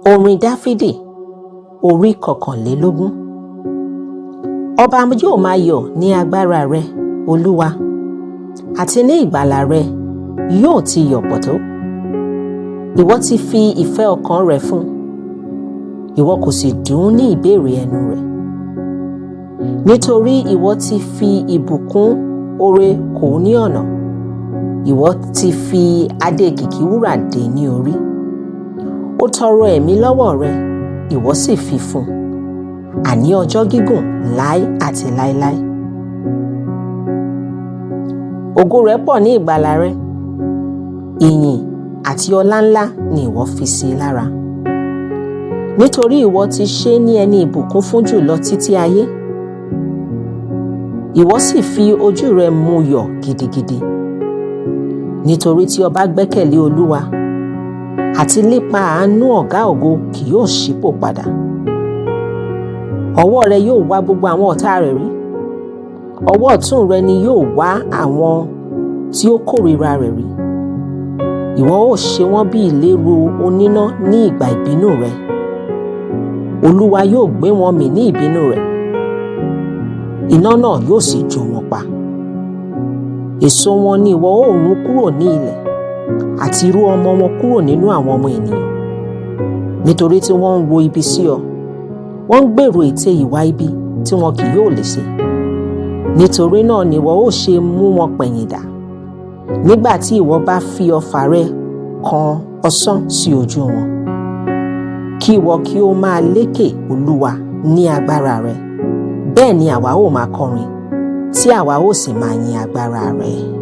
Orin Dafidi orí 21. Ọba yóò máa yọ̀ ní agbára rẹ, Oluwa, àti ní ìgbàlà rẹ yóò ti yọ̀ pọ̀ tó. Ìwọ ti fi ìfẹ́ ọkàn rẹ fún, ìwọ kò sì dùn ní ìbéèrè ẹnu rẹ̀. Nítorí ìwọ ti fi ìbùkún oore kò ní ọ̀nà, ìwọ ti fi adé kìkì wúrà dé ní orí. Ó tọrọ ẹ̀mí lọ́wọ́ rẹ, ìwọ sì fi fún, àní ọjọ́ gígùn láé àti láéláé. Ògo rẹ̀ pọ̀ ní ìgbàlà rẹ, ìyìn àti ọlá ńlá ni ìwọ fi sí lára. Nítorí ìwọ ti ṣe ní ẹni ìbùkún fún jùlọ títí ayé, ìwọ sì fi ojú rẹ mú yọ̀ gidigidi. Nítorí tí ọba gbẹ́kẹ̀lé Olúwa, àti nípa àánú Ọga-ọga kì yóò ṣípò padà. Ọwọ́ rẹ yóò wá gbogbo àwọn ọ̀tá rẹ̀ rí, ọwọ́ ọ̀tún rẹ ni yóò wá àwọn tí ó kórìíra rẹ̀ rí. Ìwọ ó ṣe wọ́n bí ìléru oníná ní ìgbà ìbínú rẹ. Olúwa yóò gbé wọn mì ní ìbínú rẹ̀, iná náà yóò sì jó wọn pa. Èso wọn ni ìwọ ó rún kúrò ní ilẹ̀, àti iru-ọmọ wọn kúrò nínú àwọn ọmọ ènìyàn. Nítorí tí wọ́n ń ro ibi sí ọ, wọ́n ń gbèrò ète ìwà ibi tí wọn kì yóò lè ṣe. Nítorí náà ni ìwọ ó ṣe mú wọn pẹ̀yìn dà, nígbà tí ìwọ bá fi ọfà rẹ kan ọsán sí ojú wọn. Kí ìwọ kí ó máa lékè Olúwa ní agbára rẹ, bẹ́ẹ̀ ni àwa ó máa kọrin, tí àwa ó sì máa yin agbára rẹ.